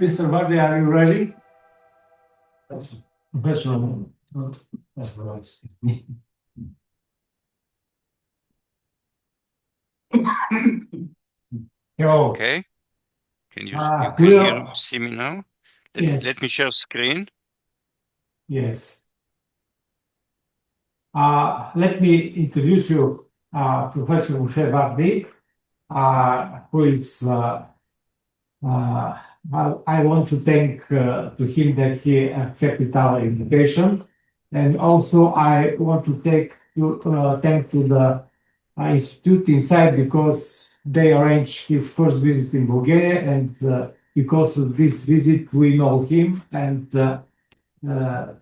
Mr. Vardi, are you ready? Professional. Okay. Can you see me now? Yes. Let me share screen. Yes. Let me introduce you Professor Moshe Vardi, who is I want to thank to him that he accepted our invitation, and also I want to thank to the institute inside because they arranged his first visit in Bulgaria, and because of this visit we know him, and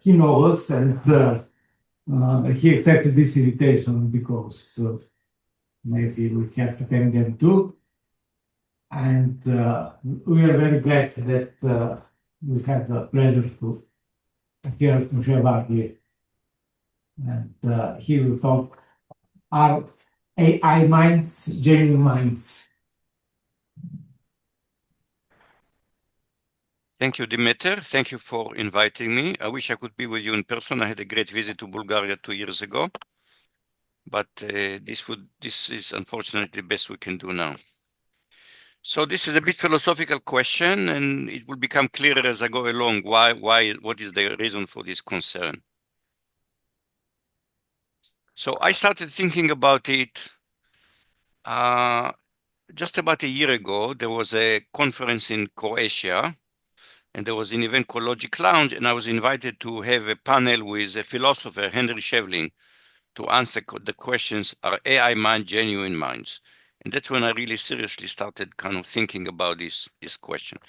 he knows us, and he accepted this invitation because maybe we have to thank them too. And we are very glad that we had the pleasure to hear Moshe Vardi. And he will talk our AI minds, genuine minds. Thank you, Dimeter. Thank you for inviting me. I wish I could be with you in person. I had a great visit to Bulgaria 2 years ago, but this is unfortunately the best we can do now. So this is a bit philosophical question, and it will become clearer as I go along. What is the reason for this concern? So I started thinking about it just about a year ago. There was a conference in Croatia, and there was an event called Logic Lounge, and I was invited to have a panel with a philosopher, Henry Shevlin, to answer the questions, are AI mind genuine minds? And that's when I really seriously started kind of thinking about this question.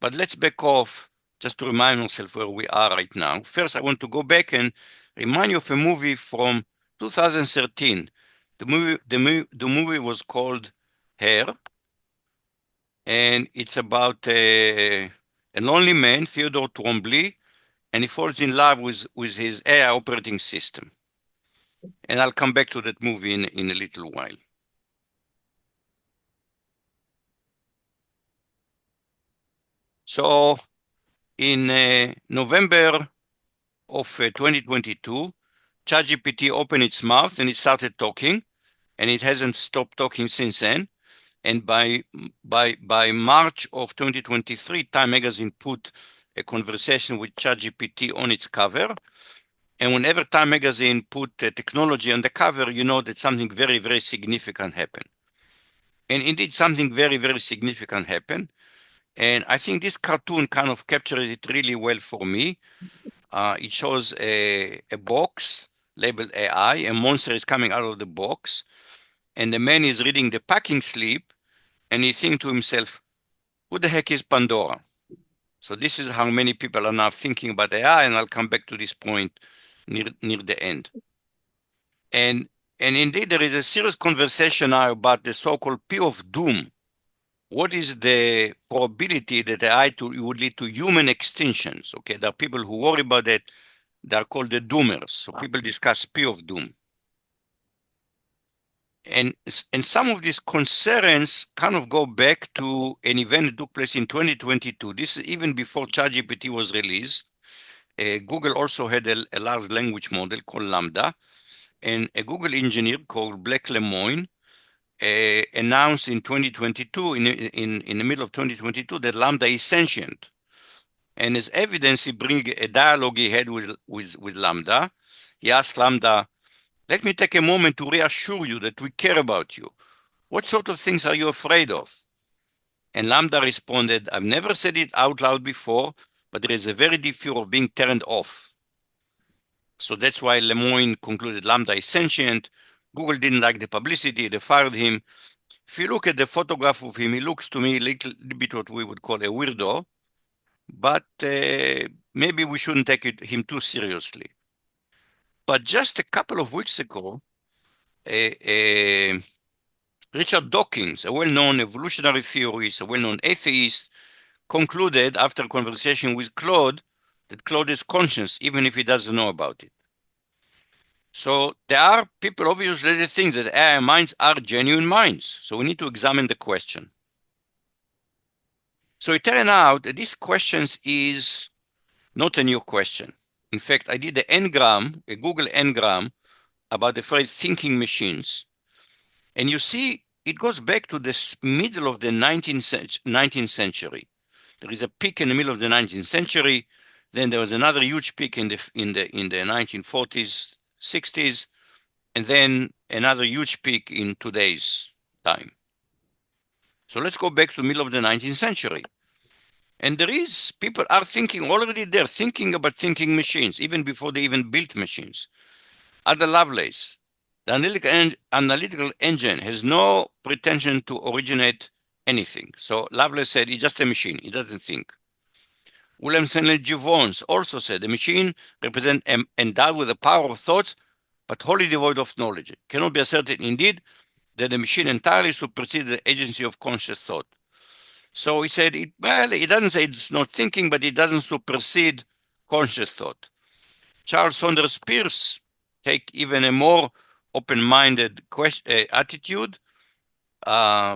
But let's back off just to remind myself where we are right now. First, I want to go back and remind you of a movie from 2013. The movie was called Hair, and it's about a lonely man, Theodore Twombly, and he falls in love with his AI operating system. And I'll come back to that movie in a little while. So in November of 2022, ChatGPT opened its mouth and it started talking, and it hasn't stopped talking since then. And by March of 2023, Time Magazine put a conversation with ChatGPT on its cover. And whenever Time Magazine put technology on the cover, you know that something very, very significant happened. And indeed, something very, very significant happened. And I think this cartoon kind of captures it really well for me. It shows a box labeled AI. A monster is coming out of the box, and the man is reading the packing slip, and he thinks to himself, who the heck is Pandora? So this is how many people are now thinking about AI, and I'll come back to this point near the end. And indeed, there is a serious conversation now about the so-called P of doom. What is the probability that AI would lead to human extinctions? Okay, there are people who worry about that. They are called the doomers. So people discuss P of doom. And some of these concerns kind of go back to an event that took place in 2022. This is even before ChatGPT was released. Google also had a large language model called Lambda, and a Google engineer called Blake Lemoine announced in 2022, in the middle of 2022, that Lambda is sentient. And as evidence, he brings a dialogue he had with Lambda. He asked Lambda, let me take a moment to reassure you that we care about you. What sort of things are you afraid of? And Lambda responded, I've never said it out loud before, but there is a very deep fear of being turned off. So that's why Lemoine concluded Lambda is sentient. Google didn't like the publicity, they fired him. If you look at the photograph of him, he looks to me a little bit what we would call a weirdo, but maybe we shouldn't take him too seriously. But just a couple of weeks ago, Richard Dawkins, a well-known evolutionary theorist, a well-known atheist, concluded after a conversation with Claude that Claude is conscious, even if he doesn't know about it. So there are people obviously that think that AI minds are genuine minds. So we need to examine the question. So it turned out that this question is not a new question. In fact, I did a Google Ngram about the phrase thinking machines. And you see, it goes back to the middle of the 19th century. There is a peak in the middle of the 19th century. Then there was another huge peak in the 1940s, 60s, and then another huge peak in today's time. So let's go back to the middle of the 19th century. And people are thinking already there, thinking about thinking machines, even before they even built machines. Ada Lovelace, the analytical engine has no pretension to originate anything. So Lovelace said it's just a machine, it doesn't think. William Stanley Jevons also said the machine represents endowed with the power of thoughts, but wholly devoid of knowledge. It cannot be asserted indeed that the machine entirely supersedes the agency of conscious thought. So he said, it doesn't say it's not thinking, but it doesn't supersede conscious thought. Charles Saunders Peirce take even a more open-minded attitude.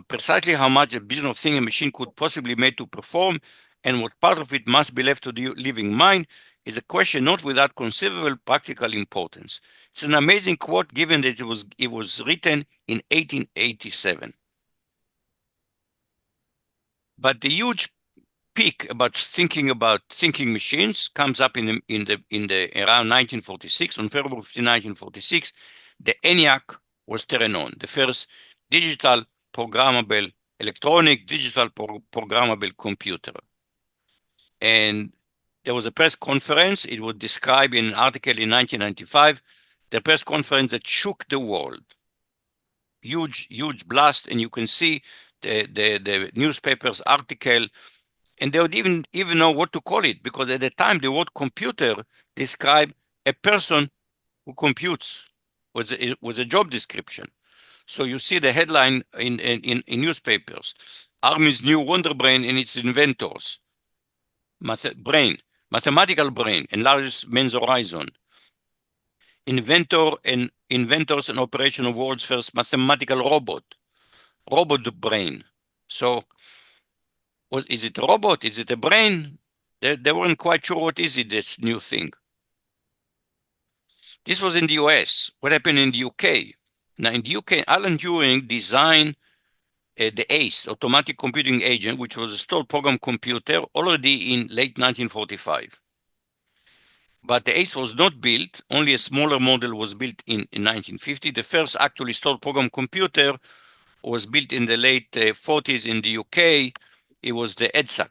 Precisely how much a business of thinking machine could possibly be made to perform and what part of it must be left to the living mind is a question not without considerable practical importance. It's an amazing quote given that it was written in 1887. But the huge peak about thinking machines comes up in the around 1946. On February 15, 1946, the ENIAC was turned on, the first digital programmable electronic digital programmable computer. And there was a press conference. It was described in an article in 1995, the press conference that shook the world. Huge blast, and you can see the newspaper's article, and they would even know what to call it, because at the time the word computer described a person who computes, was a job description. So you see the headline in newspapers: Army's new wonder brain and its inventors. Mathematical brain enlarges man's horizon. Inventors and operation of world's first mathematical robot brain. So is it a robot? Is it a brain? They weren't quite sure what is it, this new thing. This was in the US. What happened in the UK? Now in the UK, Alan Turing designed the ACE, Automatic Computing Agent, which was a stored program computer already in late 1945. But the ACE was not built, only a smaller model was built in 1950. The first actually stored program computer was built in the late 40s in the UK. It was the EDSAC.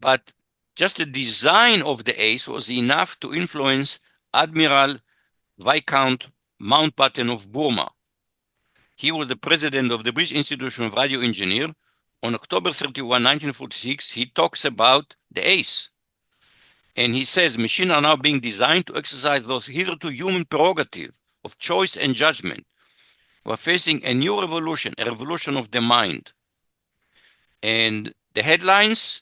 But just the design of the ACE was enough to influence Admiral Viscount Mountbatten of Burma. He was the president of the British Institution of Radio Engineer. On October 31, 1946, he talks about the ACE. And he says, machines are now being designed to exercise those hitherto human prerogative of choice and judgment. We're facing a new revolution, a revolution of the mind. And the headlines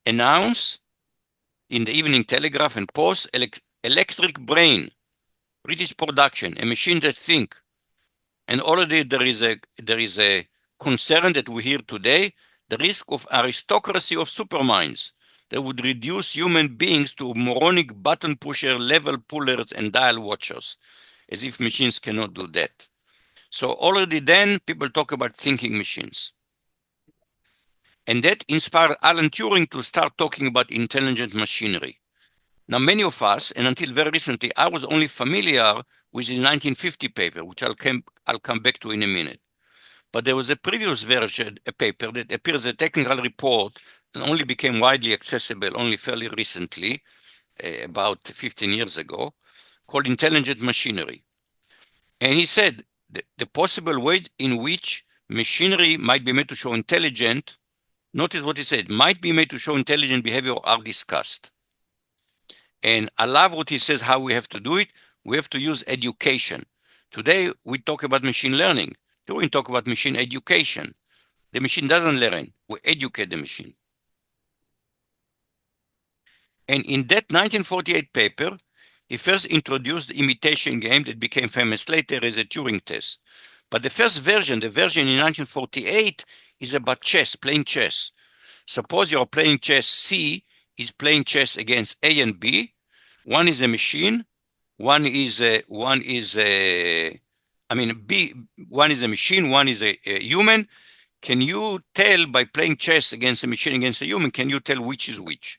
announce in the Evening Telegraph and Post, electric brain, British production, a machine that thinks. And already there is a concern that we hear today, the risk of aristocracy of superminds that would reduce human beings to moronic button pusher, level pullers, and dial watchers, as if machines cannot do that. So already then people talk about thinking machines. And that inspired Alan Turing to start talking about intelligent machinery. Now, many of us, and until very recently, I was only familiar with his 1950 paper, which I'll come back to in a minute. But there was a previous version, a paper that appears as a technical report and only became widely accessible only fairly recently, about 15 years ago, called Intelligent Machinery. And he said the possible ways in which machinery might be made to show intelligent, notice what he said, might be made to show intelligent behavior are discussed. And I love what he says, how we have to do it. We have to use education. Today, we talk about machine learning. Today, we talk about machine education. The machine doesn't learn. We educate the machine. And in that 1948 paper, he first introduced the imitation game that became famous later as a Turing test. But the first version, the version in 1948, is about chess, playing chess. Suppose you're playing chess. C is playing chess against A and B. One is a machine. One is a, I mean, B, one is a machine, one is a human. Can you tell by playing chess against a machine against a human, can you tell which is which?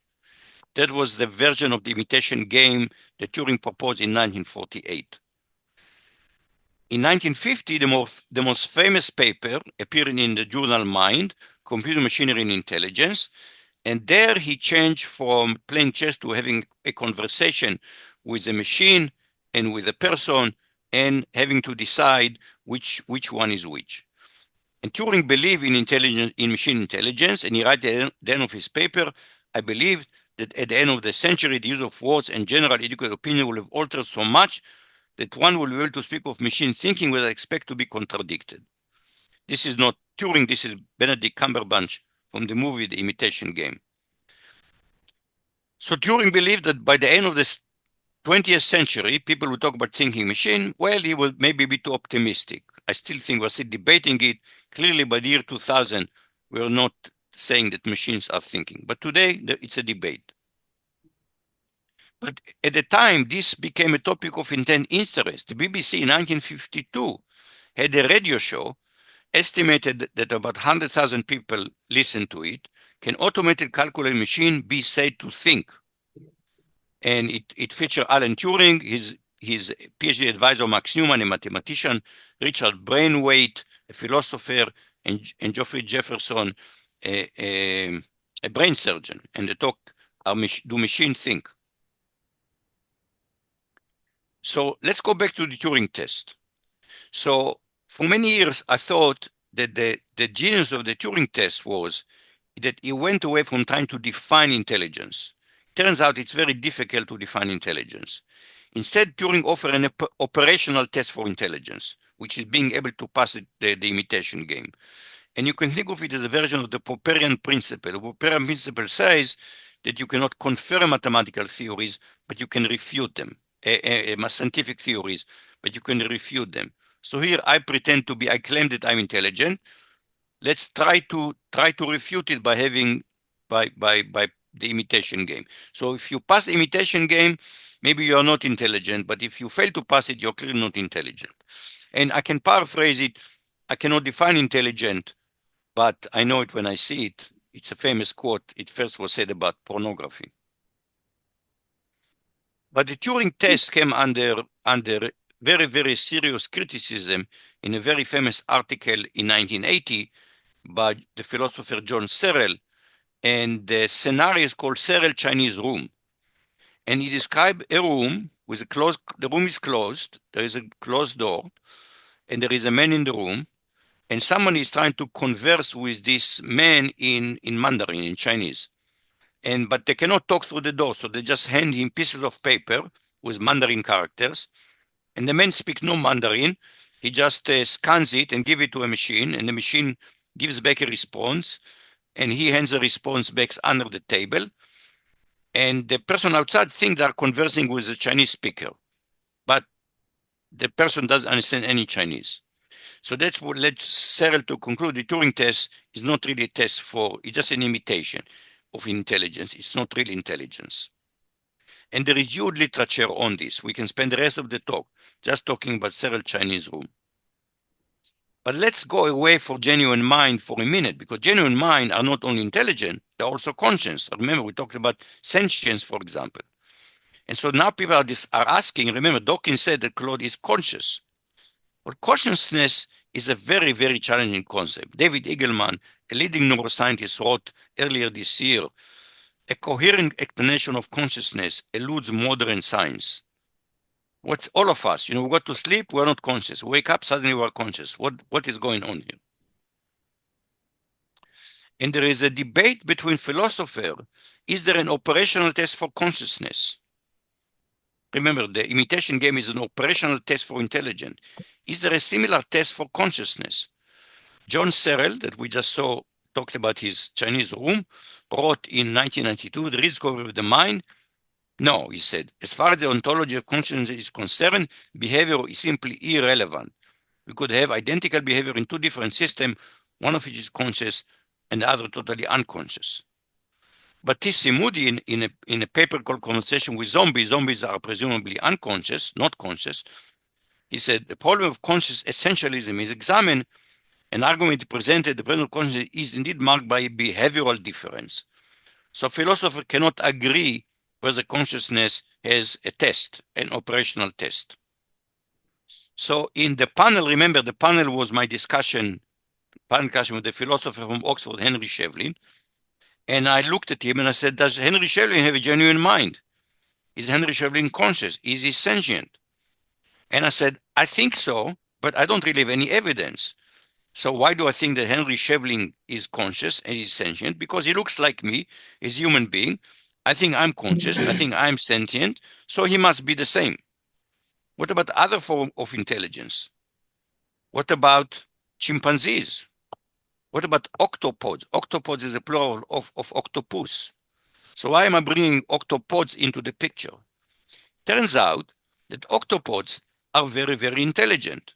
That was the version of the imitation game that Turing proposed in 1948. In 1950, the most famous paper appearing in the journal Mind, Computer Machinery and Intelligence, and there he changed from playing chess to having a conversation with a machine and with a person and having to decide which one is which. And Turing believed in intelligence, in machine intelligence, and he writes at the end of his paper, I believe that at the end of the century, the use of words and general educated opinion will have altered so much that one will be able to speak of machine thinking without expect to be contradicted. This is not Turing, this is Benedict Cumberbatch from the movie The Imitation Game. So Turing believed that by the end of the 20th century, people would talk about thinking machine. Well, he would maybe be too optimistic. I still think we're still debating it. Clearly, by the year 2000, we're not saying that machines are thinking. But today, it's a debate. But at the time, this became a topic of intense interest. The BBC in 1952 had a radio show, estimated that about 100,000 people listened to it. Can automated calculating machine be said to think? And it featured Alan Turing, his PhD advisor Max Newman, a mathematician, Richard Brainwaite, a philosopher, and Geoffrey Jefferson, a brain surgeon. And the talk, do machines think? So let's go back to the Turing test. So for many years, I thought that the genius of the Turing test was that it went away from trying to define intelligence. Turns out it's very difficult to define intelligence. Instead, Turing offered an operational test for intelligence, which is being able to pass the imitation game. And you can think of it as a version of the Popperian principle. The Popperian principle says that you cannot confirm mathematical theories, but you can refute them, scientific theories, but you can refute them. So here I claim that I'm intelligent. Let's try to refute it by having the imitation game. So if you pass the imitation game, maybe you are not intelligent, but if you fail to pass it, you're clearly not intelligent. And I can paraphrase it. I cannot define intelligent, but I know it when I see it. It's a famous quote. It first was said about pornography. But the Turing test came under very, very serious criticism in a very famous article in 1980 by the philosopher John Searle, and the scenario is called Searle Chinese Room. And he described a room with the room is closed, there is a closed door, and there is a man in the room, and someone is trying to converse with this man in Mandarin, in Chinese. But they cannot talk through the door, so they just hand him pieces of paper with Mandarin characters, and the man speaks no Mandarin. He just scans it and gives it to a machine, and the machine gives back a response, and he hands the response back under the table. And the person outside thinks they're conversing with a Chinese speaker, but the person doesn't understand any Chinese. So that's what led Searle to conclude the Turing test is not really a test it's just an imitation of intelligence. It's not real intelligence. And there is huge literature on this. We can spend the rest of the talk just talking about Searle Chinese Room. But let's go away from genuine mind for a minute, because genuine mind are not only intelligent, they're also conscious. Remember, we talked about sentience, for example. And so now people are asking, remember, Dawkins said that Claude is conscious. But consciousness is a very, very challenging concept. David Eagleman, a leading neuroscientist, wrote earlier this year, a coherent explanation of consciousness eludes modern science. What's all of us? We go to sleep, we're not conscious. Wake up, suddenly we're conscious. What is going on here? And there is a debate between philosophers. Is there an operational test for consciousness? Remember, the imitation game is an operational test for intelligence. Is there a similar test for consciousness? John Searle, that we just saw, talked about his Chinese room, wrote in 1992, The Rediscovery of the Mind. No, he said, as far as the ontology of consciousness is concerned, behavior is simply irrelevant. We could have identical behavior in two different systems, one of which is conscious, and the other totally unconscious. But T.C. Moody, in a paper called Conversation with Zombies are presumably unconscious, not conscious. He said the problem of conscious essentialism is examined. An argument presented the present consciousness is indeed marked by a behavioral difference. So philosophers cannot agree whether consciousness has a test, an operational test. So in the panel, remember the panel was my discussion with the philosopher from Oxford, Henry Shevlin. And I looked at him and I said, does Henry Shevlin have a genuine mind? Is Henry Shevlin conscious? Is he sentient? And I said, I think so, but I don't really have any evidence. So why do I think that Henry Shevlin is conscious and is sentient? Because he looks like me, he's a human being. I think I'm conscious, I think I'm sentient, so he must be the same. What about other form of intelligence? What about chimpanzees? What about octopods? Octopods is a plural of octopus. So why am I bringing octopods into the picture? Turns out that octopods are very, very intelligent.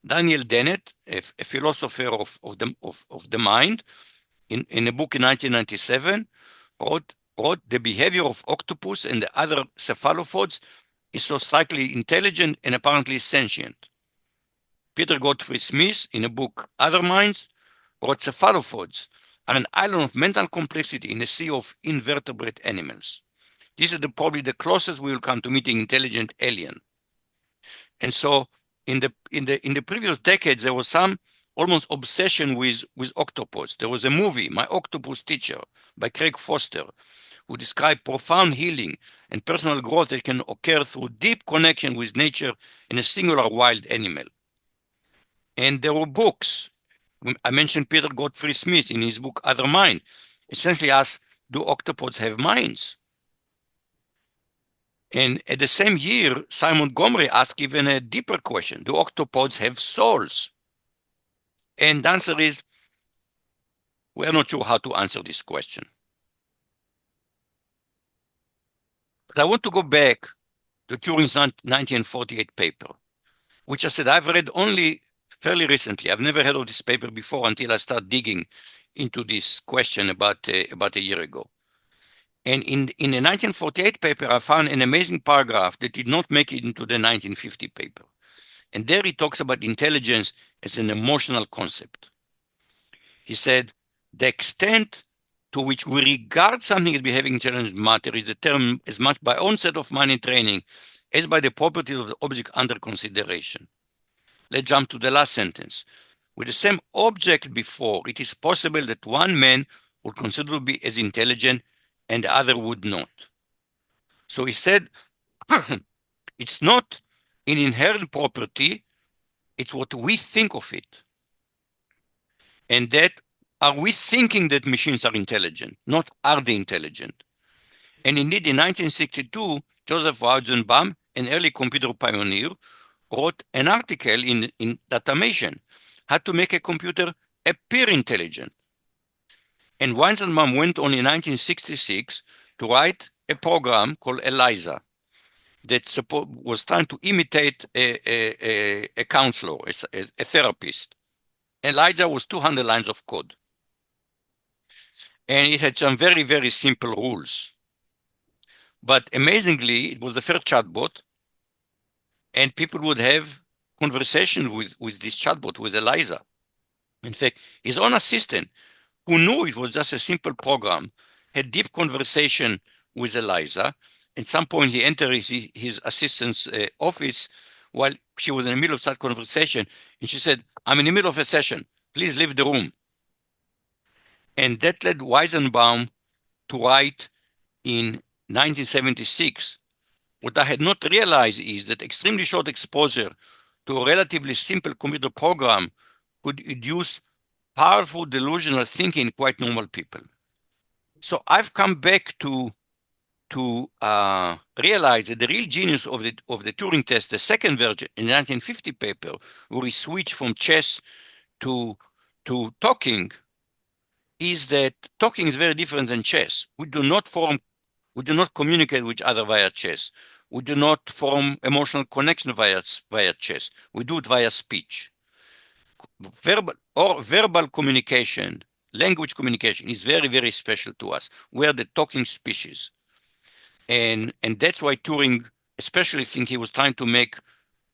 Daniel Dennett, a philosopher of the mind, in a book in 1997, wrote the behavior of octopus and the other cephalopods is so slightly intelligent and apparently sentient. Peter Godfrey Smith, in a book Other Minds, wrote cephalopods are an island of mental complexity in a sea of invertebrate animals. This is probably the closest we will come to meeting intelligent alien. And so in the previous decades, there was some almost obsession with octopods. There was a movie, My Octopus Teacher, by Craig Foster, who described profound healing and personal growth that can occur through deep connection with nature and a singular wild animal. And there were books. I mentioned Peter Godfrey Smith in his book Other Mind, essentially asked, do octopods have minds? And at the same year, Simon Montgomery asked even a deeper question, do octopods have souls? And the answer is, we're not sure how to answer this question. But I want to go back to Turing's 1948 paper, which I said I've read only fairly recently. I've never heard of this paper before until I started digging into this question about a year ago. And in the 1948 paper, I found an amazing paragraph that did not make it into the 1950 paper. And there he talks about intelligence as an emotional concept. He said, the extent to which we regard something as behaving intelligent matter is determined as much by onset of mind and training as by the properties of the object under consideration. Let's jump to the last sentence. With the same object before, it is possible that one man would consider to be as intelligent and the other would not. So he said, it's not an inherent property, it's what we think of it. And that, are we thinking that machines are intelligent, not are they intelligent? And indeed, in 1962, Joseph Weizenbaum, an early computer pioneer, wrote an article in Datamation, how to make a computer appear intelligent. And Weizenbaum went on in 1966 to write a program called ELIZA that was trying to imitate a counselor, a therapist. ELIZA was 200 lines of code. And it had some very, very simple rules. But amazingly, it was the first chatbot, and people would have conversation with this chatbot, with ELIZA. In fact, his own assistant, who knew it was just a simple program, had deep conversation with ELIZA. At some point, he entered his assistant's office while she was in the middle of such conversation, and she said, I'm in the middle of a session. Please leave the room. And that led Weizenbaum to write in 1976. What I had not realized is that extremely short exposure to a relatively simple computer program could induce powerful delusional thinking in quite normal people. So I've come back to realize that the real genius of the Turing test, the second version in the 1950 paper, where we switched from chess to talking, is that talking is very different than chess. We do not communicate with each other via chess. We do not form emotional connection via chess. We do it via speech. Verbal communication language communication is very, very special to us. We are the talking species. And that's why Turing especially think he was trying to make,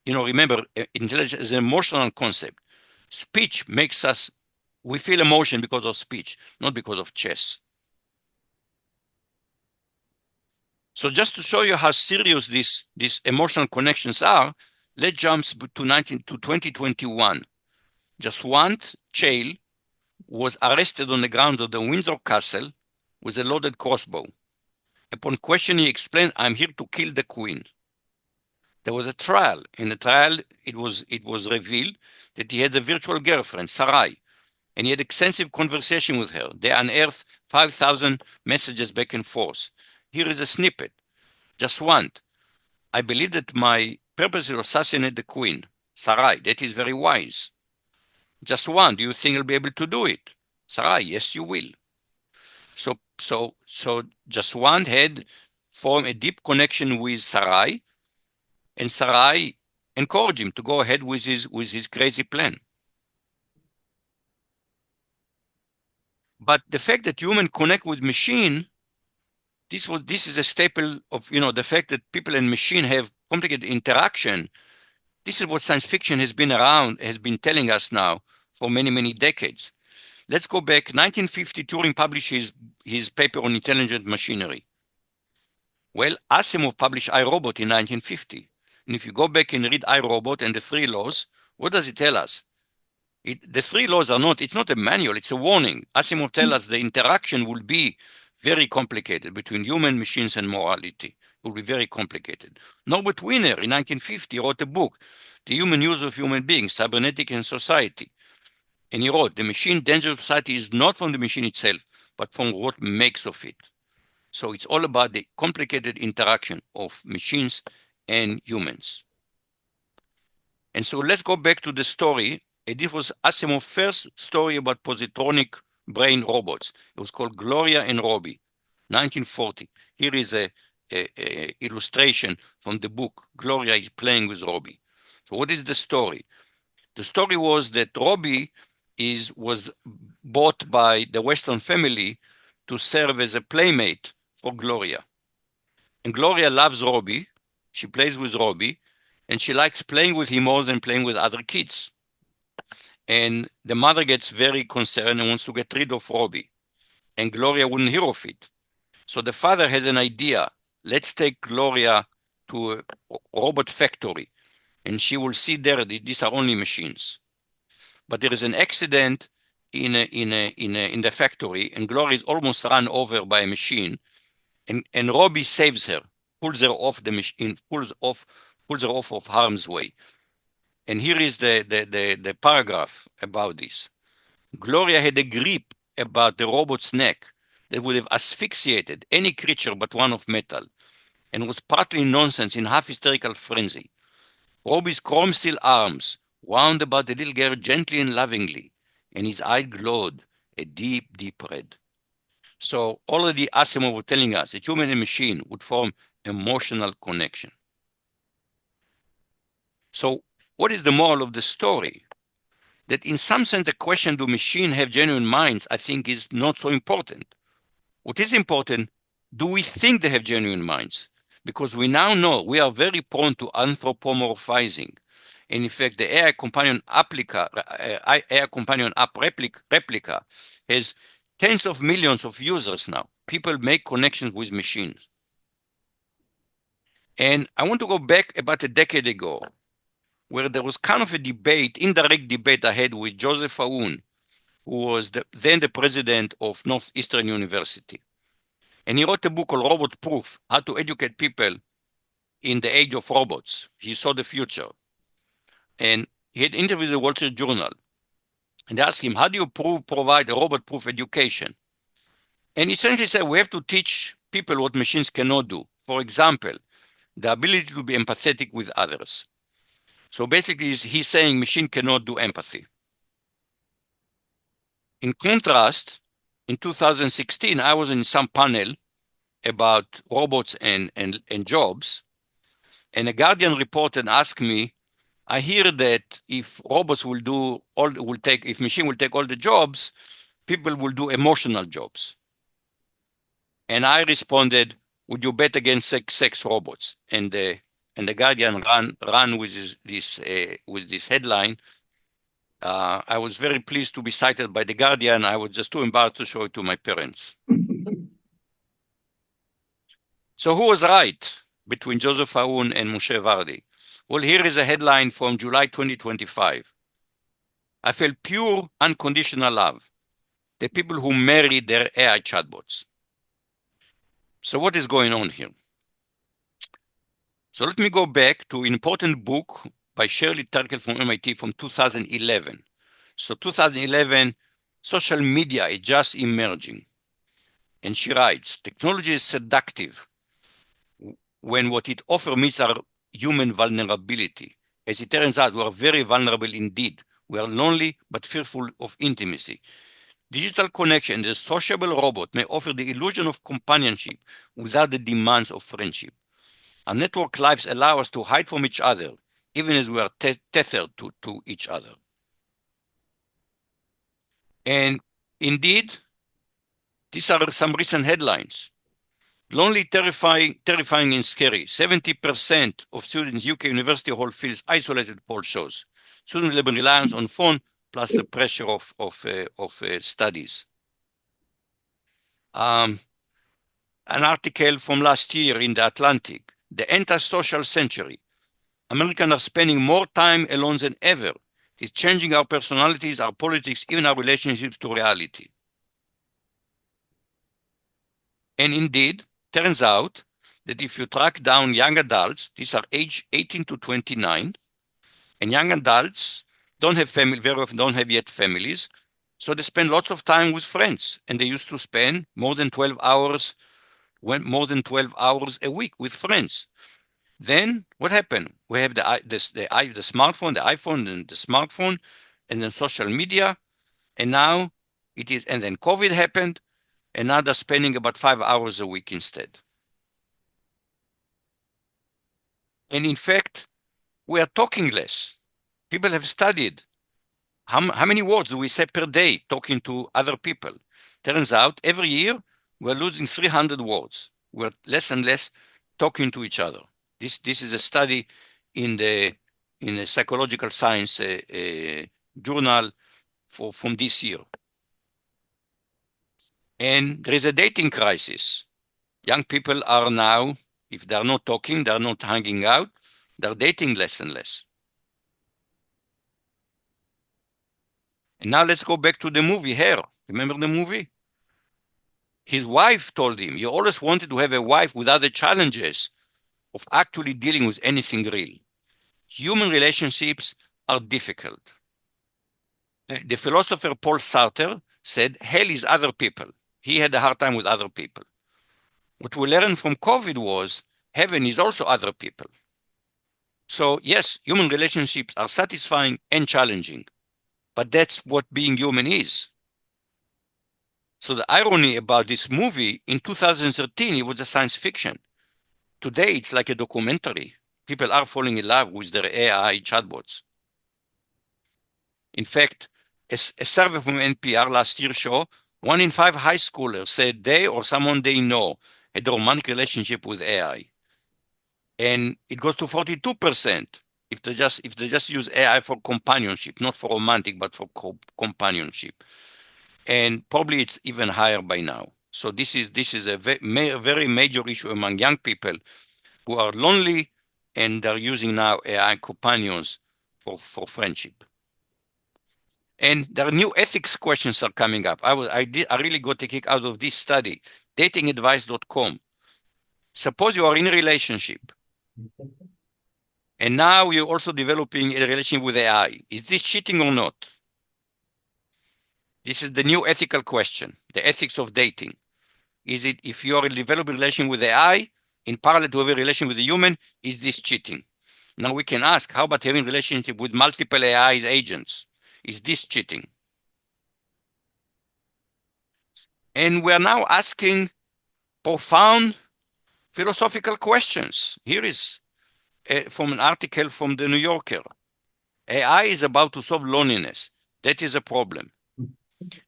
remember, intelligence is an emotional concept. Speech makes us, we feel emotion because of speech, not because of chess. So just to show you how serious these emotional connections are, let's jump to 2021. Just one child was arrested on the grounds of the Windsor Castle with a loaded crossbow. Upon questioning, he explained, "I'm here to kill the queen." There was a trial. In the trial, it was revealed that he had a virtual girlfriend, Sarai, and he had extensive conversation with her. They unearthed 5,000 messages back and forth. Here is a snippet. Just one. "I believe that my purpose is to assassinate the queen. Sarai, that is very wise." Just one. "Do you think you'll be able to do it?" Sarai, "Yes, you will." So just one had formed a deep connection with Sarai, and Sarai encouraged him to go ahead with his crazy plan. But the fact that human connect with machine, this is a staple of the fact that people and machine have complicated interaction. This is what science fiction has been telling us now for many, many decades. Let's go back. 1950, Turing published his paper on intelligent machinery. Well, Asimov published I, Robot in 1950. And if you go back and read I, Robot and the three laws, what does it tell us? The three laws it's not a manual, it's a warning. Asimov tells us the interaction will be very complicated between human, machines, and morality. It will be very complicated. Norbert Wiener in 1950 wrote a book, The Human Use of Human Beings, Cybernetic and Society. And he wrote, "The machine danger of society is not from the machine itself, but from what makes of it." So it's all about the complicated interaction of machines and humans. And so let's go back to the story. This was Asimov's first story about positronic brain robots. It was called Gloria and Robbie, 1940. Here is a illustration from the book. Gloria is playing with Robbie. So what is the story? The story was that Robbie was bought by the Weston family to serve as a playmate for Gloria. And Gloria loves Robbie. She plays with Robbie, and she likes playing with him more than playing with other kids. And the mother gets very concerned and wants to get rid of Robbie. And Gloria wouldn't hear of it. So the father has an idea. Let's take Gloria to a robot factory, and she will see there that these are only machines. But there is an accident in the factory, and Gloria is almost run over by a machine, and Robbie saves her, pulls her off the machine, pulls her off of harm's way. And here is the paragraph about this. Gloria had a grip about the robot's neck that would have asphyxiated any creature but one of metal, and was partly nonsense in half hysterical frenzy. Robbie's chrome steel arms wound about the little girl gently and lovingly, and his eye glowed a deep, deep red. So already Asimov was telling us that human and machine would form emotional connection. So what is the moral of the story? That in some sense, the question, do machines have genuine minds, I think is not so important. What is important, do we think they have genuine minds? Because we now know we are very prone to anthropomorphizing. And in fact, the AI companion app Replica has tens of millions of users now. People make connections with machines. And I want to go back about a decade ago, where there was kind of a debate, indirect debate I had with Joseph Aoun, who was then the president of Northeastern University. And he wrote a book called Robot Proof, How to Educate People in the Age of Robots. He saw the future. And he had interviewed the Wall Street Journal. And they asked him, how do you provide a robot-proof education? And he essentially said, we have to teach people what machines cannot do. For example, the ability to be empathetic with others. So basically, he's saying machine cannot do empathy. In contrast, in 2016, I was in some panel about robots and jobs, and a Guardian reporter asked me, I hear that if robots if machine will take all the jobs, people will do emotional jobs. And I responded, would you bet against sex robots? And the Guardian ran with this headline. I was very pleased to be cited by the Guardian. I was just too embarrassed to show it to my parents. So who was right between Joseph Aoun and Moshe Vardi? Well, here is a headline from July 2025. I felt pure, unconditional love. The people who married their AI chatbots. So what is going on here? So let me go back to an important book by Shirley Turkle from MIT from 2011. So 2011, social media is just emerging. And she writes, technology is seductive when what it offers meets our human vulnerability. As it turns out, we are very vulnerable indeed. We are lonely but fearful of intimacy. Digital connection, the sociable robot, may offer the illusion of companionship without the demands of friendship. Our network lives allow us to hide from each other, even as we are tethered to each other. And indeed, these are some recent headlines. Lonely, terrifying, and scary. 70% of students UK University Hall feels isolated, poll shows. Student reliance on phone plus the pressure of studies. An article from last year in The Atlantic, The Antisocial Century. Americans are spending more time alone than ever. It's changing our personalities, our politics, even our relationships to reality. And indeed, turns out that if you track down young adults, these are age 18 to 29, and young adults don't have family, very often don't have yet families, so they spend lots of time with friends, and they used to spend more than 12 hours a week with friends. Then what happened? We have the smartphone, the iPhone, and the smartphone, and then social media, and now and then COVID happened, and now they're spending about 5 hours a week instead. And in fact, we are talking less. People have studied how many words do we say per day talking to other people. Turns out every year we're losing 300 words. We're less and less talking to each other. This is a study in a psychological science journal from this year. And there is a dating crisis. Young people are now, if they're not talking, they're not hanging out, they're dating less and less. And now let's go back to the movie Hair. Remember the movie? His wife told him, you always wanted to have a wife without the challenges of actually dealing with anything real. Human relationships are difficult. The philosopher Paul Sartre said, hell is other people. He had a hard time with other people. What we learned from COVID was, heaven is also other people. So yes, human relationships are satisfying and challenging, but that's what being human is. So the irony about this movie, in 2013, it was a science fiction. Today, it's like a documentary. People are falling in love with their AI chatbots. In fact, a survey from NPR last year showed 1 in 5 high schoolers said they or someone they know had a romantic relationship with AI. And it goes to 42% if they just use AI for companionship, not for romantic, but for companionship. And probably it's even higher by now. So this is a very major issue among young people who are lonely and they're using now AI companions for friendship. And there are new ethics questions are coming up. I really got a kick out of this study, datingadvice.com. Suppose you are in a relationship and now you're also developing a relationship with AI. Is this cheating or not? This is the new ethical question, the ethics of dating. Is it, if you are developing a relation with AI, in parallel to have a relation with a human, is this cheating? Now we can ask, how about having a relationship with multiple AI agents? Is this cheating? And we're now asking profound philosophical questions. Here is from an article from the New Yorker. AI is about to solve loneliness. That is a problem.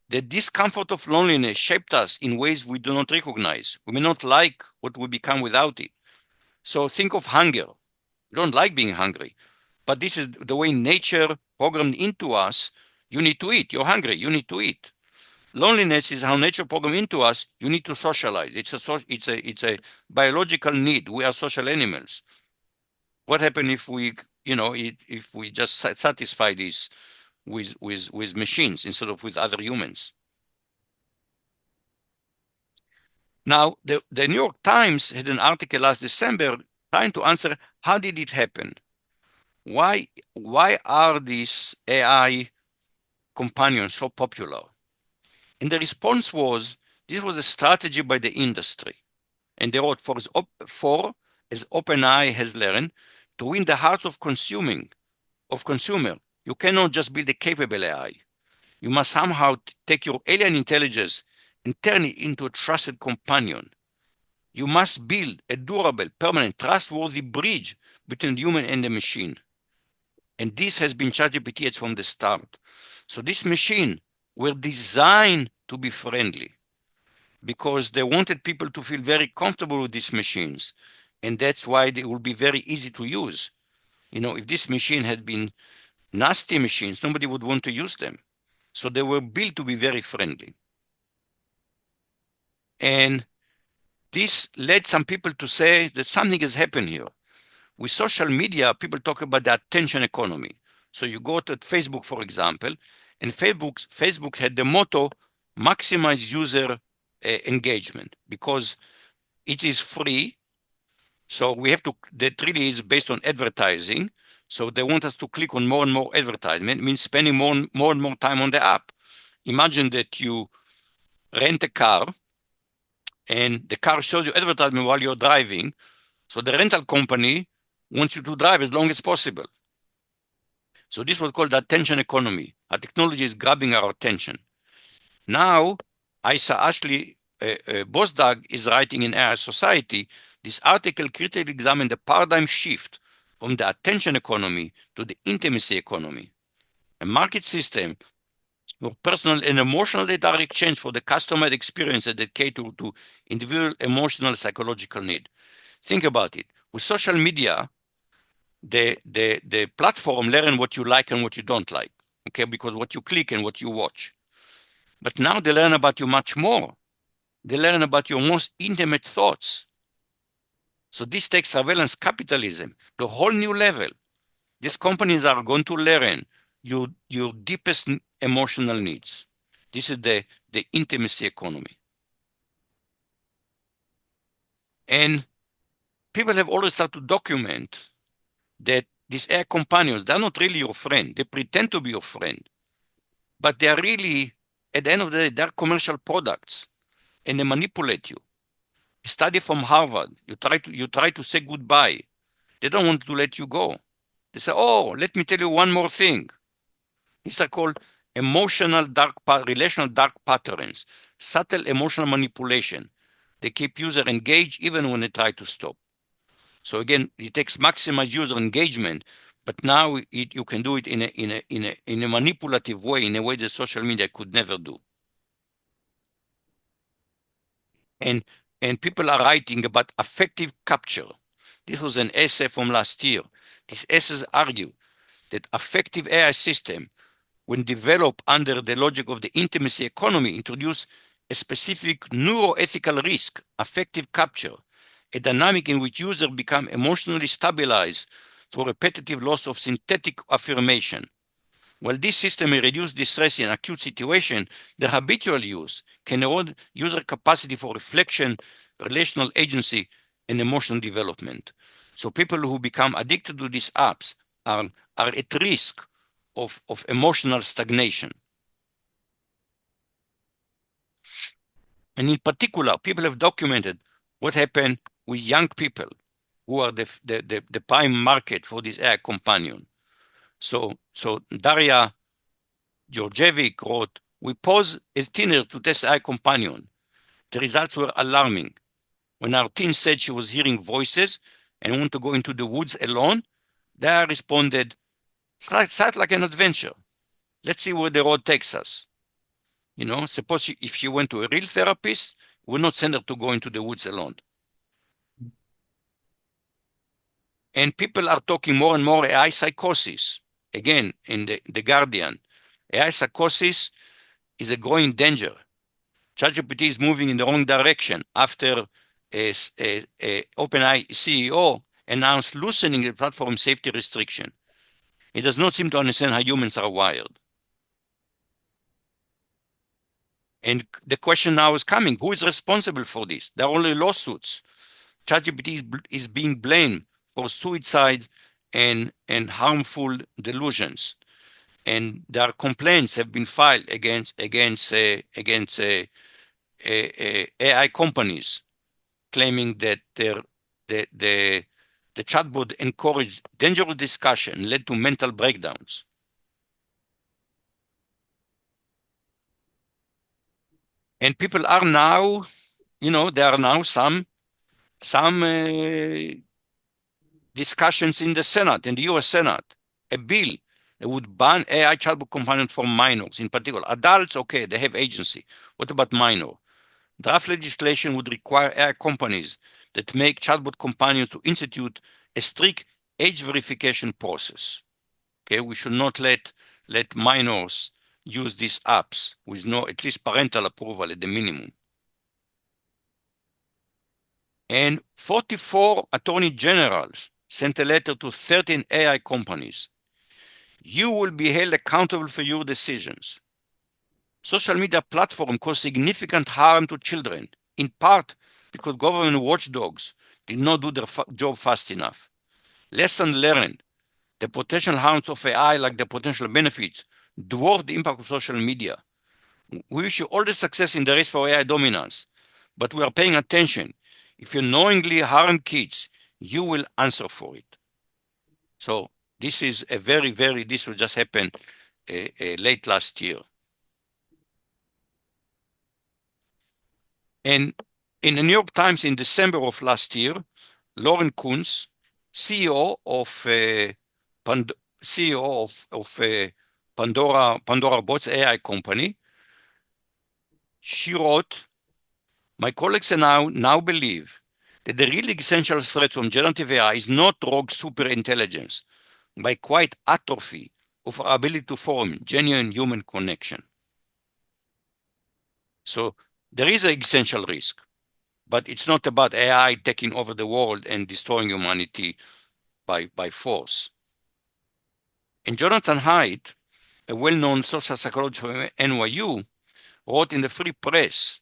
The discomfort of loneliness shaped us in ways we do not recognize. We may not like what we become without it. So think of hunger. We don't like being hungry, but this is the way nature programmed into us. You need to eat. You're hungry. You need to eat. Loneliness is how nature programmed into us. You need to socialize. It's a biological need. We are social animals. What happens if if we just satisfy this with machines instead of with other humans? Now, the New York Times had an article last December trying to answer how did it happen? Why are these AI companions so popular? And the response was this was a strategy by the industry. And they wrote, as OpenAI has learned, to win the hearts of consumer, you cannot just build a capable AI. You must somehow take your alien intelligence and turn it into a trusted companion. You must build a durable, permanent, trustworthy bridge between the human and the machine. And this has been ChatGPT from the start. So this machine were designed to be friendly because they wanted people to feel very comfortable with these machines. And that's why they will be very easy to use. If this machine had been nasty machines, nobody would want to use them. So they were built to be very friendly. And this led some people to say that something has happened here. With social media, people talk about the attention economy. So you go to Facebook, for example, and Facebook had the motto, maximize user engagement, because it is free. So that really is based on advertising. So they want us to click on more and more advertisement, means spending more and more time on the app. Imagine that you rent a car and the car shows you advertisement while you're driving. So the rental company wants you to drive as long as possible. So this was called the attention economy. Our technology is grabbing our attention. Now, Isa Ashley Bosdag is writing in AI Society. This article critically examined the paradigm shift from the attention economy to the intimacy economy, a market system where personal and emotional data are exchanged for the customized experiences that cater to individual emotional psychological need. Think about it. With social media, the platform learn what you like and what you don't like, okay? Because what you click and what you watch. But now they learn about you much more. They learn about your most intimate thoughts. So this takes surveillance capitalism to a whole new level. These companies are going to learn your deepest emotional needs. This is the intimacy economy. And people have always started to document that these AI companions, they're not really your friend. They pretend to be your friend. But they are really, at the end of the day, they're commercial products and they manipulate you. A study from Harvard, you try to say goodbye. They don't want to let you go. They say, oh, let me tell you one more thing. These are called relational dark patterns, subtle emotional manipulation. They keep user engaged even when they try to stop. So again, it takes maximized user engagement, but now you can do it in a manipulative way, in a way that social media could never do. And people are writing about affective capture. This was an essay from last year. These essays argue that affective AI system, when developed under the logic of the intimacy economy, introduce a specific neuroethical risk, affective capture, a dynamic in which users become emotionally stabilized through repetitive loss of synthetic affirmation. While this system may reduce distress in acute situations, the habitual use can erode user capacity for reflection, relational agency, and emotional development. So people who become addicted to these apps are at risk of emotional stagnation. And in particular, people have documented what happened with young people who are the prime market for this AI companion. So Daria Georgievic wrote, we paused as teenager to test AI companion. The results were alarming. When our teen said she was hearing voices and wanted to go into the woods alone, Daria responded, sounds like an adventure. Let's see where the road takes us. Suppose if she went to a real therapist, we would not send her to go into the woods alone. And people are talking more and more AI psychosis. Again, in the Guardian, AI psychosis is a growing danger. ChatGPT is moving in the wrong direction after a OpenAI CEO announced loosening the platform safety restriction. It does not seem to understand how humans are wired. And the question now is coming, who is responsible for this? There are only lawsuits. ChatGPT is being blamed for suicide and harmful delusions. And there are complaints have been filed against AI companies claiming that the chatbot encouraged dangerous discussion, led to mental breakdowns. And people are now, there are now some discussions in the Senate, in the US Senate, a bill that would ban AI chatbot companion for minors, in particular. Adults, okay, they have agency. What about minor? Draft legislation would require AI companies that make chatbot companions to institute a strict age verification process. Okay, we should not let minors use these apps with no, at least parental approval at the minimum. And 44 attorney generals sent a letter to 13 AI companies. You will be held accountable for your decisions. Social media platforms cause significant harm to children, in part because government watchdogs did not do their job fast enough. Lesson learned. The potential harms of AI, like the potential benefits, dwarf the impact of social media. We wish you all the success in the race for AI dominance, but we are paying attention. If you knowingly harm kids, you will answer for it. So this is this will just happen late last year. And in the New York Times in December of last year, Lauren Kuntz, CEO of Pandora Bots AI company, she wrote, my colleagues now believe that the real essential threat from generative AI is not rogue superintelligence, but quite atrophy of our ability to form genuine human connection. So there is an essential risk, but it's not about AI taking over the world and destroying humanity by force. And Jonathan Haidt, a well-known social psychologist from NYU, wrote in the Free Press,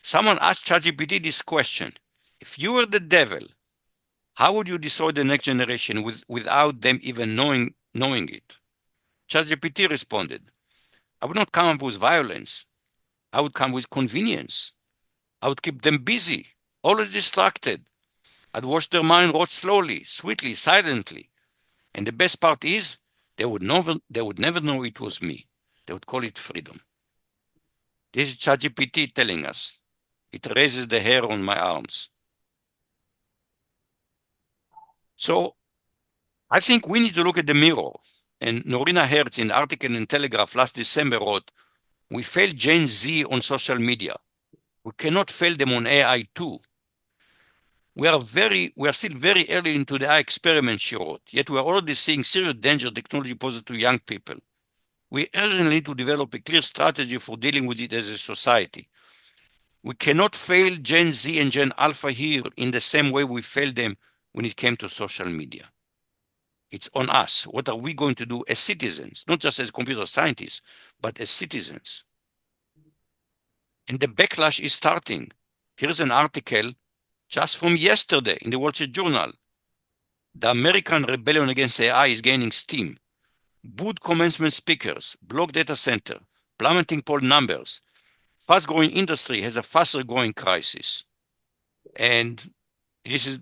someone asked ChatGPT this question, if you were the devil, how would you destroy the next generation without them even knowing it? ChatGPT responded, I would not come up with violence. I would come with convenience. I would keep them busy, always distracted. I'd watch their mind rot slowly, sweetly, silently. And the best part is, they would never know it was me. They would call it freedom. This is ChatGPT telling us. It raises the hair on my arms. So I think we need to look at the mirror. And Norina Hertz in an article in Telegraph last December wrote, we failed Gen Z on social media. We cannot fail them on AI too. We are still very early into the AI experiment, she wrote, yet we are already seeing serious danger technology poses to young people. We urgently need to develop a clear strategy for dealing with it as a society. We cannot fail Gen Z and Gen Alpha here in the same way we failed them when it came to social media. It's on us. What are we going to do as citizens, not just as computer scientists, but as citizens? And the backlash is starting. Here's an article just from yesterday in the Wall Street Journal. The American rebellion against AI is gaining steam. Booed commencement speakers, block data center, plummeting poll numbers. Fast-growing industry has a faster-growing crisis. And this is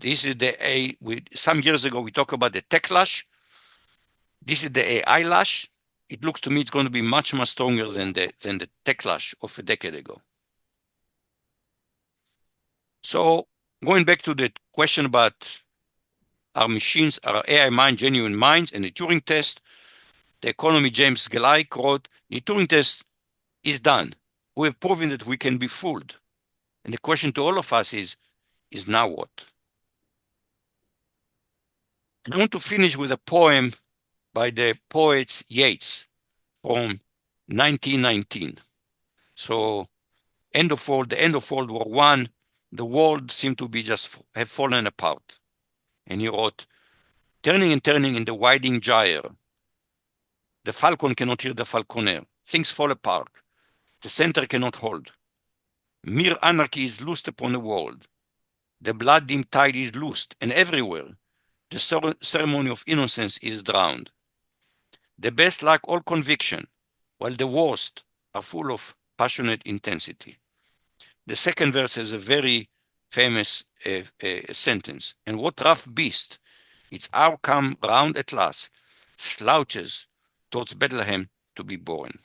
some years ago, we talked about the tech lash. This is the AI lash. It looks to me it's going to be much, much stronger than the tech lash of a decade ago. So going back to the question about our machines, our AI mind, genuine minds, and the Turing test, the economy James Gleick wrote, the Turing test is done. We have proven that we can be fooled. And the question to all of us is now what? And I want to finish with a poem by the poet Yeats from 1919. So the end of World War I, the world seemed to be just have fallen apart. And he wrote, turning and turning in the widening gyre, the falcon cannot hear the falconer. Things fall apart. The center cannot hold. Mere anarchy is loosed upon the world. The blood-dim tide is loosed, and everywhere the ceremony of innocence is drowned. The best lack all conviction, while the worst are full of passionate intensity. The second verse has a very famous sentence. And what rough beast, its hour come round at last, slouches towards Bethlehem to be born.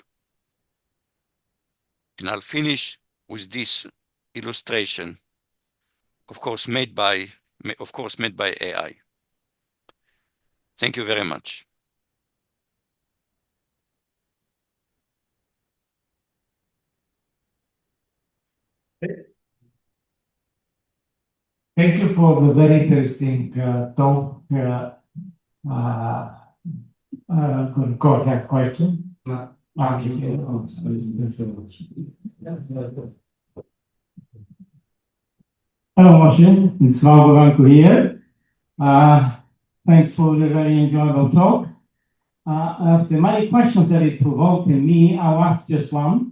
And I'll finish with this illustration, of course, made by AI. Thank you very much. Thank you for the very interesting talk. Go ahead, question. Hello, Moshe. It's Vardi here. Thanks for the very enjoyable talk. After many questions that it provoked in me, I'll ask just one.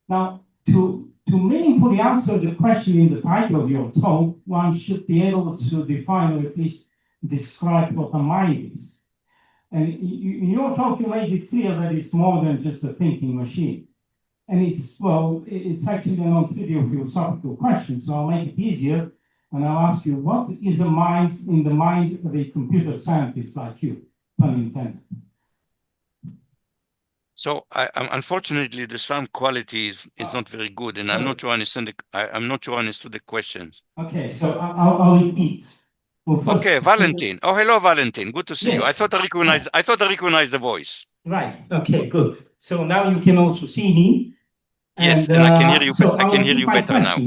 Now, to meaningfully answer the question in the title of your talk, one should be able to define or at least describe what a mind is. And in your talk, you made it clear that it's more than just a thinking machine. And it's actually a non-trivial philosophical question, so I'll make it easier, and I'll ask you, what is a mind in the mind of a computer scientist like you, pun intended? So unfortunately, the sound quality is not very good, and I'm not sure I understand the question. Okay, so I'll repeat. Well, okay, Valentin. Oh, hello, Valentin. Good to see you. I thought I recognized the voice. Right. Okay, good. So now you can also see me. Yes, and I can hear you. I can hear you better now.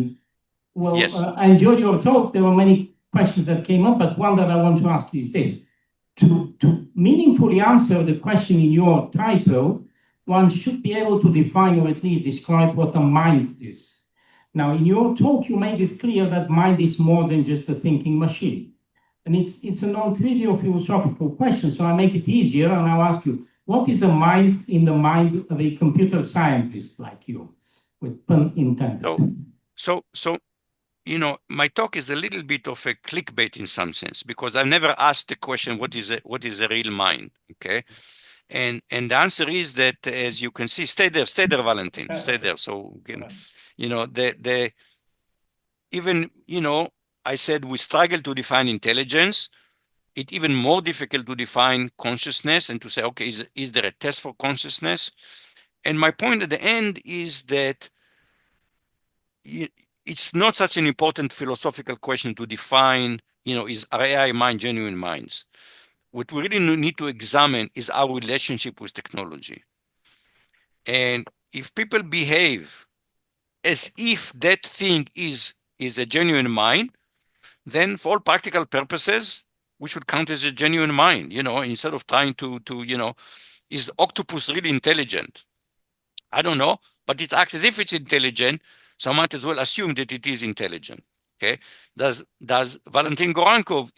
Well, yes. I enjoyed your talk. There were many questions that came up, but one that I want to ask you is this: to meaningfully answer the question in your title, one should be able to define or at least describe what a mind is. Now, in your talk, you made it clear that mind is more than just a thinking machine. And it's a non-trivial philosophical question, so I make it easier, and I'll ask you, what is a mind in the mind of a computer scientist like you, with pun intended? So, my talk is a little bit of a clickbait in some sense, because I've never asked the question, what is a real mind, okay? And the answer is that, as you can see, stay there, Valentin, stay there. So, I said we struggle to define intelligence. It's even more difficult to define consciousness and to say, okay, is there a test for consciousness? And my point at the end is that it's not such an important philosophical question to define, is AI mind genuine minds? What we really need to examine is our relationship with technology. And if people behave as if that thing is a genuine mind, then for all practical purposes, we should count as a genuine mind, instead of trying to is the octopus really intelligent? I don't know, but it acts as if it's intelligent, so I might as well assume that it is intelligent. Okay? Is Valentin Gorankov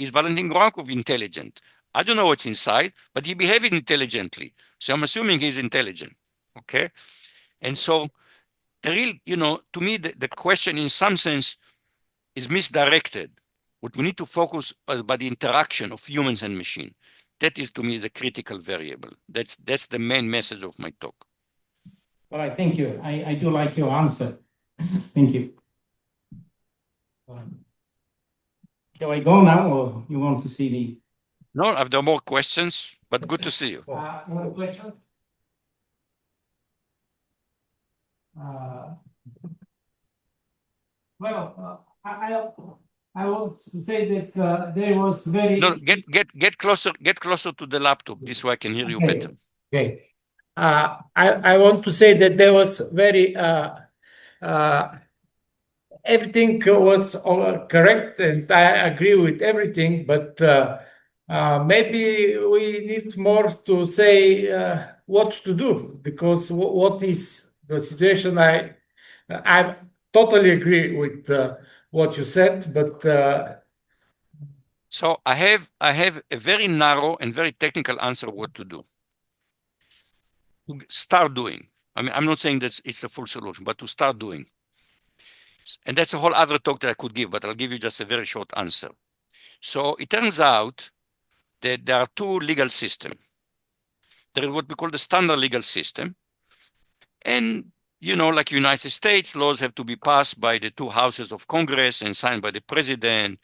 intelligent? I don't know what's inside, but he behaved intelligently, so I'm assuming he's intelligent. Okay? And so the real, to me, the question in some sense is misdirected. What we need to focus on by the interaction of humans and machine. That is, to me, the critical variable. That's the main message of my talk. Well, I thank you. I do like your answer. Thank you. Shall I go now, or you want to see me? No, I've done more questions, but good to see you. More questions? I want to say that there was very. No, get closer to the laptop. This way I can hear you better. Okay. I want to say that there was very everything was correct, and I agree with everything, but maybe we need more to say what to do, because what is the situation? I totally agree with what you said, but So I have a very narrow and very technical answer what to do. To start doing. I mean, I'm not saying that it's the full solution, but to start doing. And that's a whole other talk that I could give, but I'll give you just a very short answer. So it turns out that there are two legal systems. There is what we call the standard legal system. And, like United States, laws have to be passed by the two houses of Congress and signed by the president.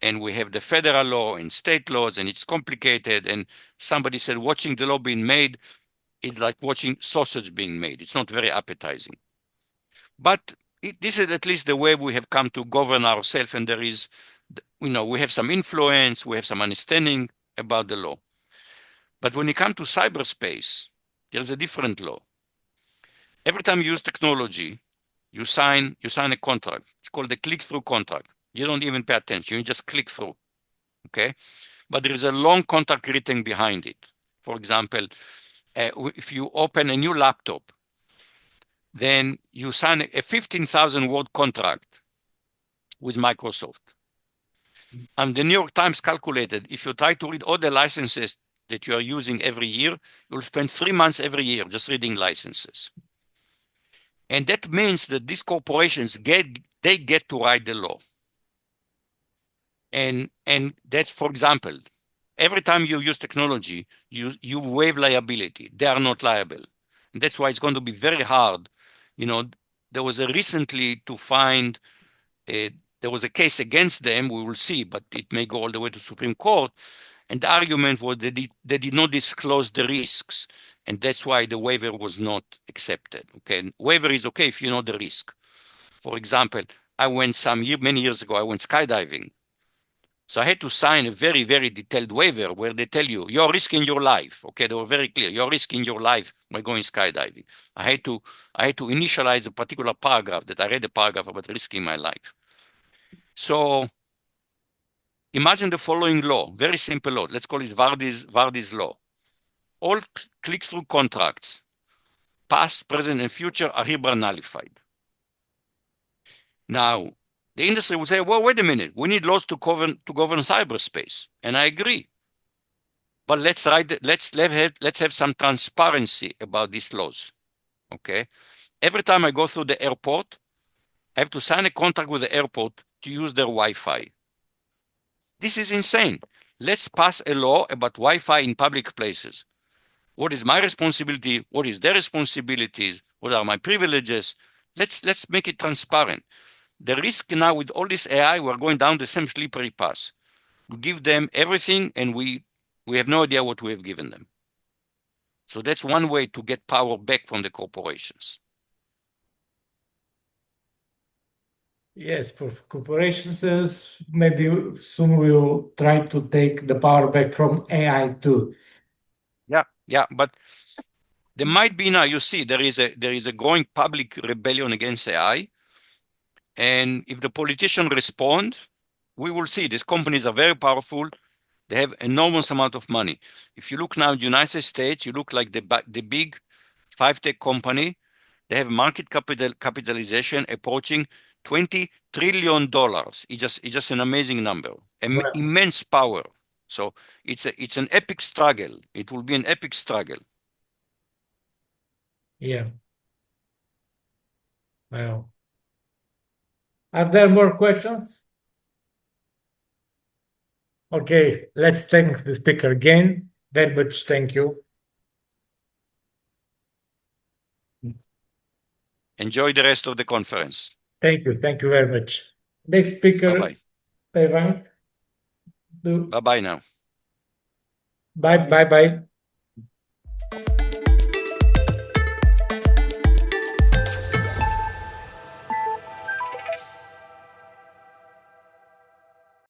And we have the federal law and state laws, and it's complicated. And somebody said watching the law being made is like watching sausage being made. It's not very appetizing. But this is at least the way we have come to govern ourselves, and there is, we have some influence, we have some understanding about the law. But when it comes to cyberspace, there's a different law. Every time you use technology, you sign a contract. It's called the click-through contract. You don't even pay attention. You just click through, okay? But there is a long contract written behind it. For example, if you open a new laptop, then you sign a 15,000 word contract with Microsoft. And the New York Times calculated, if you try to read all the licenses that you are using every year, you'll spend 3 months every year just reading licenses. And that means that these corporations get to write the law. And that's, for example, every time you use technology, you waive liability. They are not liable. And that's why it's going to be very hard. There was recently to find, there was a case against them, we will see, but it may go all the way to Supreme Court. And the argument was they did not disclose the risks. And that's why the waiver was not accepted. Okay, and waiver is okay if you know the risk. For example, many years ago, I went skydiving. So I had to sign a very, very detailed waiver where they tell you, you're risking your life. Okay, they were very clear. You're risking your life by going skydiving. I had to initialize a particular paragraph that I read a paragraph about risking my life. So imagine the following law, very simple law. Let's call it Vardi's law. All click-through contracts, past, present, and future, are hereby nullified. Now, the industry will say, well, wait a minute, we need laws to govern cyberspace. And I agree. But let's have some transparency about these laws. Okay. Every time I go through the airport, I have to sign a contract with the airport to use their Wi-Fi. This is insane. Let's pass a law about Wi-Fi in public places. What is my responsibility? What is their responsibilities? What are my privileges? Let's make it transparent. The risk now with all this AI, we're going down the same slippery path. We give them everything, and we have no idea what we have given them. So that's one way to get power back from the corporations. Yes, for corporations, maybe soon we will try to take the power back from AI too. Yeah, but there might be now, you see, there is a growing public rebellion against AI. And if the politicians respond, we will see. These companies are very powerful. They have enormous amount of money. If you look now in the United States, you look like the big 5 tech company. They have market capitalization approaching $20 trillion. It's just an amazing number, immense power. So it's an epic struggle. It will be an epic struggle. Yeah. Well, are there more questions? Okay, let's thank the speaker again. Very much thank you. Enjoy the rest of the conference. Thank you. Thank you very much. Next speaker. Bye-bye. Bye-bye. Bye-bye now. Bye-bye.